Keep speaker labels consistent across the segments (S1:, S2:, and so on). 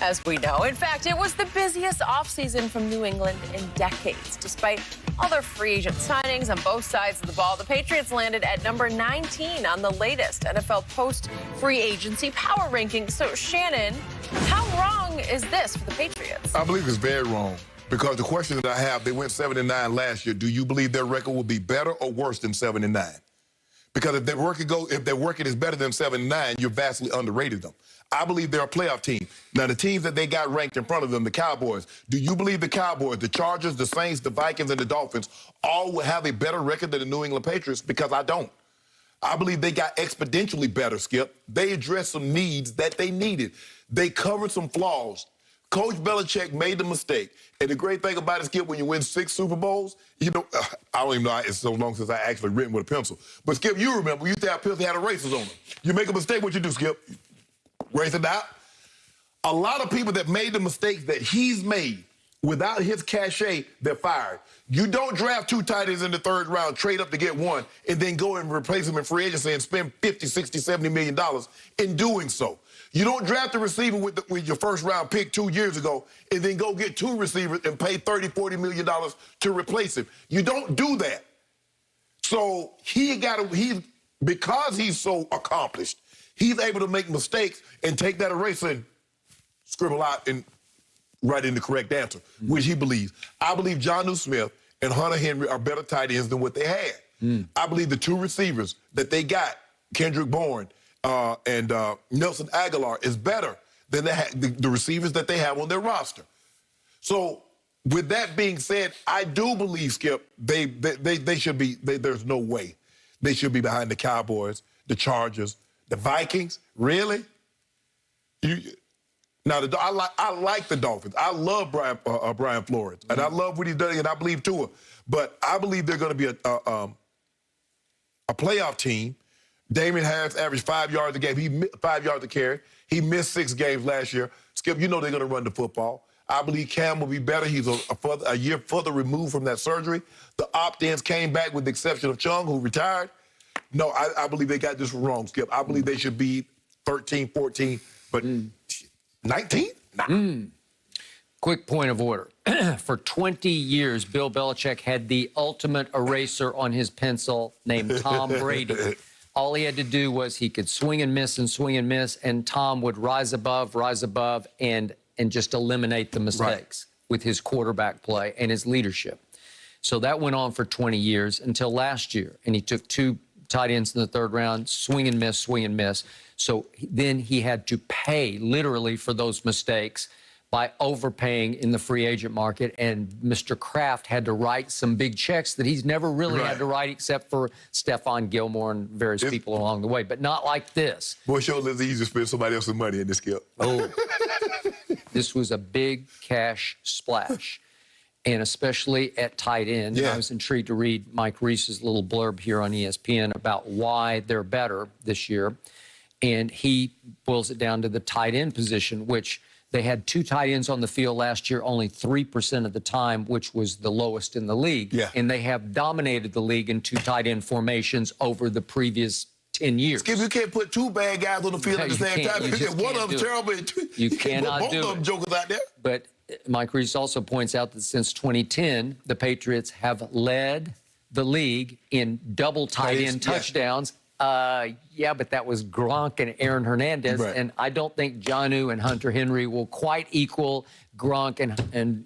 S1: as we know. In fact, it was the busiest offseason from New England in decades. Despite all their free agent signings on both sides of the ball, the Patriots landed at number 19 on the latest NFL post-free agency power rankings. So, Shannon, how wrong is this for the Patriots?
S2: I believe it's very wrong. Because the question that I have, they went 7-9 last year. Do you believe their record will be better or worse than 7-9? Because if their record is better than 7-9, you're vastly underrated them. I believe they're a playoff team. Now, the teams that they got ranked in front of them, the Cowboys, do you believe the Cowboys, the Chargers, the Saints, the Vikings, and the Dolphins all will have a better record than the New England Patriots? Because I don't. I believe they got exponentially better, Skip. They addressed some needs that they needed. They covered some flaws. Coach Belichick made the mistake. And the great thing about it, Skip, when you win 6 Super Bowls, you know, I don't even know, it's so long since I actually written with a pencil. But, Skip, you remember, you used to have pencils that had erasers on them. You make a mistake, what you do, Skip? Erase it out. A lot of people that made the mistakes that he's made without his cachet, they're fired. You don't draft 2 tight ends in the 3rd round, trade up to get 1, and then go and replace him in free agency and spend $50, $60, $70 million in doing so. You don't draft a receiver with your 1st round pick 2 years ago and then go get 2 receivers and pay $30, $40 million to replace him. You don't do that. So because he's so accomplished, he's able to make mistakes and take that eraser and scribble out and write in the correct answer, which he believes. I believe Jonnu Smith and Hunter Henry are better tight ends than what they had. I believe the 2 receivers that they got, Kendrick Bourne and Nelson Aguilar, is better than the receivers that they have on their roster. So, with that being said, I do believe, Skip, they should be. There's no way they should be behind the Cowboys, the Chargers, the Vikings. Really? I like the Dolphins. I love Brian Flores, and I love what he's done, and I believe Tua. But I believe they're going to be a playoff team. Damian Harris averaged 5 yards a game. 5 yards a carry. He missed 6 games last year. Skip, you know they're going to run the football. I believe Cam will be better. He's a year further removed from that surgery. The opt-ins came back with the exception of Chung, who retired. No, I believe they got this wrong, Skip. I believe they should be 13, 14, but 19? Nah.
S3: Quick point of order. For 20 years, Bill Belichick had the ultimate eraser on his pencil named Tom Brady. All he had to do was he could swing and miss, and Tom would rise above, and just eliminate the mistakes with his quarterback play and his leadership. So that went on for 20 years until last year, and he took 2 tight ends in the 3rd round, swing and miss. So then he had to pay literally for those mistakes by overpaying in the free agent market, and Mr. Kraft had to write some big checks that he's never really had to write except for Stephon Gilmore and various people along the way, but not like this.
S2: Boy, shows it's easy to spend somebody else's money in this, Skip.
S3: Oh, this was a big cash splash, and especially at tight end. Yeah. I was intrigued to read Mike Reese's little blurb here on ESPN about why they're better this year, and he boils it down to the tight end position, which they had 2 tight ends on the field last year, only 3% of the time, which was the lowest in the league. Yeah. And they have dominated the league in 2 tight end formations over the previous 10 years.
S2: Skip, you can't put 2 bad guys on the field at the same time. One of them's terrible.
S3: You cannot do it.
S2: Both of them jokers out there.
S3: But Mike Reese also points out that since 2010, the Patriots have led the league in double tight end touchdowns. Yeah, but that was Gronk and Aaron Hernandez, and I don't think Jonnu and Hunter Henry will quite equal Gronk and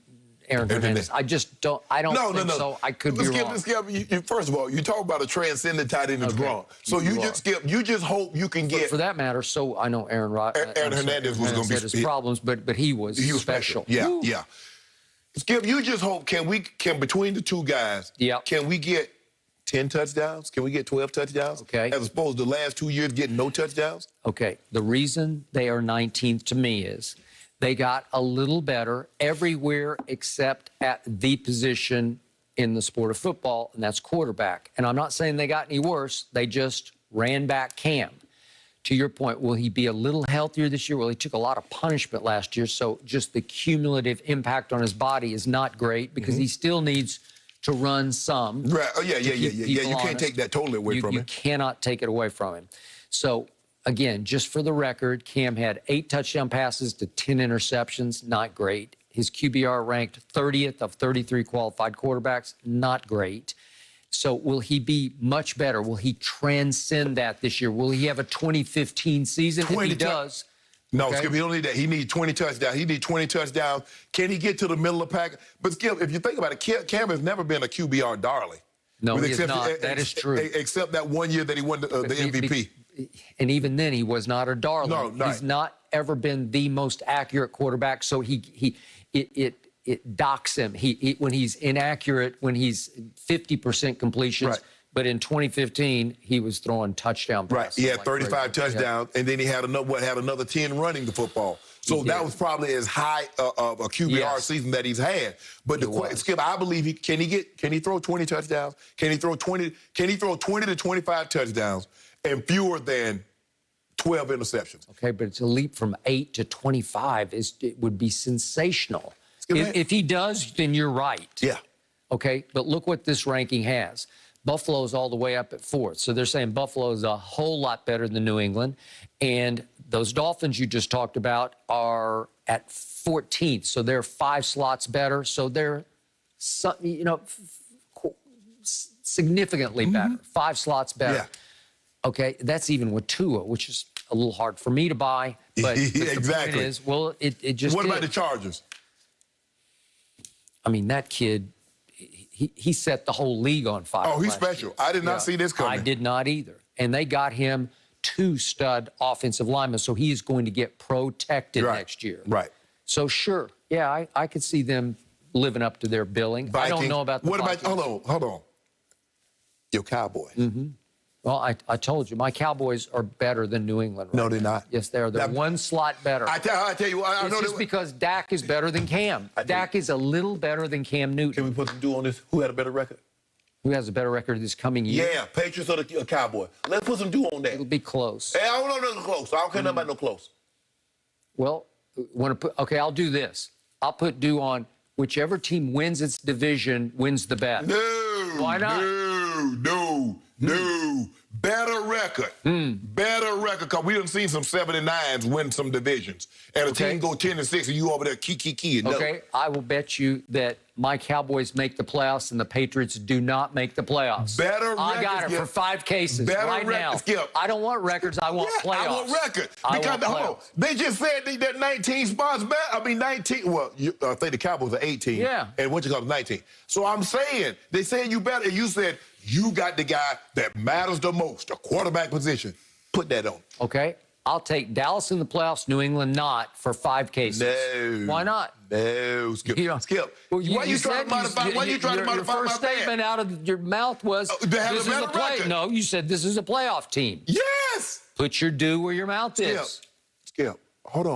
S3: Aaron Hernandez. I just don't. I don't think so. I could be wrong.
S2: Skip, first of all, you talk about a transcendent tight end as Gronk. So you just hope you can get.
S3: For that matter, so I know Aaron
S2: Hernandez was going to be
S3: his problems, but he was special.
S2: Yeah, yeah. Skip, you just hope can between the 2 guys, can we get 10 touchdowns? Can we get 12 touchdowns?
S3: Okay.
S2: As opposed to the last 2 years getting no touchdowns?
S3: Okay. The reason they are 19th to me is they got a little better everywhere except at the position in the sport of football, and that's quarterback. And I'm not saying they got any worse. They just ran back Cam. To your point, will he be a little healthier this year? Well, he took a lot of punishment last year, so just the cumulative impact on his body is not great because he still needs to run some.
S2: Right. Oh, yeah. You can't take that totally away from him.
S3: You cannot take it away from him. So again, just for the record, Cam had 8 touchdown passes to 10 interceptions. Not great. His QBR ranked 30th of 33 qualified quarterbacks. Not great. So will he be much better? Will he transcend that this year? Will he have a 2015 season? If he does.
S2: No,
S3: okay.
S2: Skip, he don't need that. He needs 20 touchdowns. He needs 20 touchdowns. Can he get to the middle of the pack? But Skip, if you think about it, Cam has never been a QBR darling.
S3: No, he is not. That is true.
S2: Except that one year that he won the MVP.
S3: And even then, he was not a darling.
S2: No, right.
S3: He's not ever been the most accurate quarterback. So it docks him. When he's inaccurate, when he's 50% completions.
S2: Right.
S3: But in 2015, he was throwing touchdown passes.
S2: Right. He had 35
S3: crazy.
S2: touchdowns, and then he had another 10 running the football. So that was probably as high of a QBR season that he's had. But Skip, I believe can he throw 20 touchdowns? Can he throw 20 to 25 touchdowns and fewer than 12 interceptions?
S3: Okay, but it's a leap from 8 to 25. It would be sensational. If he does, then you're right.
S2: Yeah.
S3: Okay, but look what this ranking has. Buffalo's all the way up at 4th. So they're saying Buffalo is a whole lot better than New England. And those Dolphins you just talked about are at 14th. So they're 5 slots better. So they're, significantly better. 5 slots better.
S2: Yeah.
S3: Okay, that's even with Tua, which is a little hard for me to buy. But
S2: Exactly.
S3: The point is, well, it just
S2: What about the Chargers?
S3: I mean, that kid, he set the whole league on fire.
S2: Oh, he's special. I did not see this coming.
S3: I did not either. And they got him 2 stud offensive linemen, so he is going to get protected next year.
S2: Right.
S3: So, sure, yeah, I could see them living up to their billing.
S2: Vikings.
S3: I don't know about the Vikings.
S2: Hold on. Your Cowboys.
S3: Mm-hmm. Well, I told you, my Cowboys are better than New England right
S2: No, they're
S3: now.
S2: not.
S3: Yes, they are. They're one slot better.
S2: I tell you, I
S3: It's
S2: know
S3: just because Dak is better than Cam. Dak is a little better than Cam Newton.
S2: Can we put some dew on this? Who had a better record?
S3: Who has a better record this coming year?
S2: Yeah, Patriots or the Cowboys. Let's put some dew on that.
S3: It'll be close.
S2: Hey, I don't know nothing close. I don't care nothing about no close.
S3: Well, okay, I'll do this. I'll put dew on whichever team wins its division wins the bet.
S2: No.
S3: Why not?
S2: No. Better record. Better record, because we done seen some 79s win some divisions. And a team go 10-6 and you over there key. No.
S3: Okay, I will bet you that my Cowboys make the playoffs and the Patriots do not make the playoffs.
S2: Better record.
S3: I got it for 5 cases right now.
S2: Skip.
S3: I don't want records. I want playoffs.
S2: I want record. Because hold on, they just said that 19 spots back. I mean, 19. Well, I think the Cowboys are 18.
S3: Yeah.
S2: And what you call 19. So I'm saying, they saying you better. And you said you got the guy that matters the most, the quarterback position. Put that on.
S3: Okay. I'll take Dallas in the playoffs, New England not, for 5 cases.
S2: No.
S3: Why not?
S2: No, Skip. Skip.
S3: Well,
S2: Why you trying to modify? Why you trying to modify
S3: your first
S2: my
S3: statement out of your mouth was,
S2: they have
S3: this
S2: a
S3: is
S2: better record.
S3: No, you said this is a playoff team.
S2: Yes.
S3: Put your due where your mouth is.
S2: Skip, hold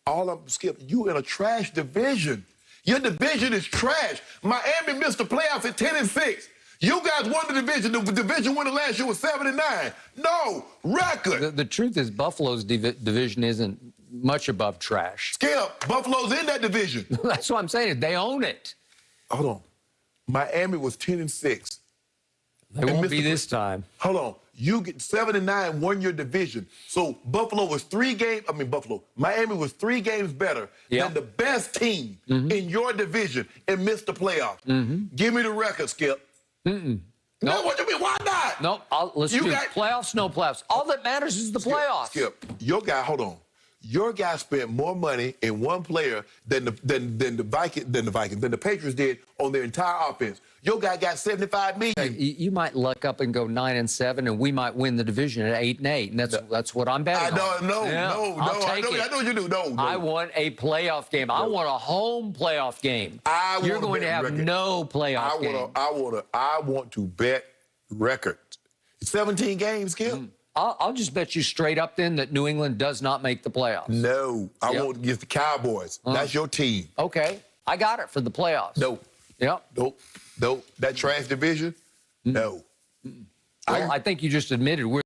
S2: on. Skip, you in a trash division. Your division is trash. Miami missed the playoffs at 10-6. You guys won the division. The division winner last year was 7-9. No record.
S3: The truth is Buffalo's division isn't much above trash.
S2: Skip, Buffalo's in that division.
S3: That's what I'm saying. They own it.
S2: Hold on. Miami was 10-6.
S3: They won't be this time.
S2: Hold on. You get 7-9, won your division. So Miami was 3 games better than the best team in your division and missed the playoffs. Give me the record, Skip. No, what do you mean? Why not?
S3: No, let's do playoffs, no playoffs. All that matters is the playoffs.
S2: Skip, your guy, hold on. Your guy spent more money in one player than the Patriots did on their entire offense. Your guy got $75 million.
S3: Hey, you might luck up and go 9-7, and we might win the division at 8-8, and that's what I'm betting on.
S2: No. I know you do. No.
S3: I want a playoff game. No. I want a home playoff game. You're going to have no playoff game.
S2: I want to bet record. 17 games, Skip.
S3: I'll just bet you straight up then that New England does not make the playoffs.
S2: No, I want against the Cowboys. That's your team.
S3: Okay, I got it for the playoffs.
S2: No.
S3: Yep.
S2: Nope. That trash division? No.
S3: Well, I think you just admitted we're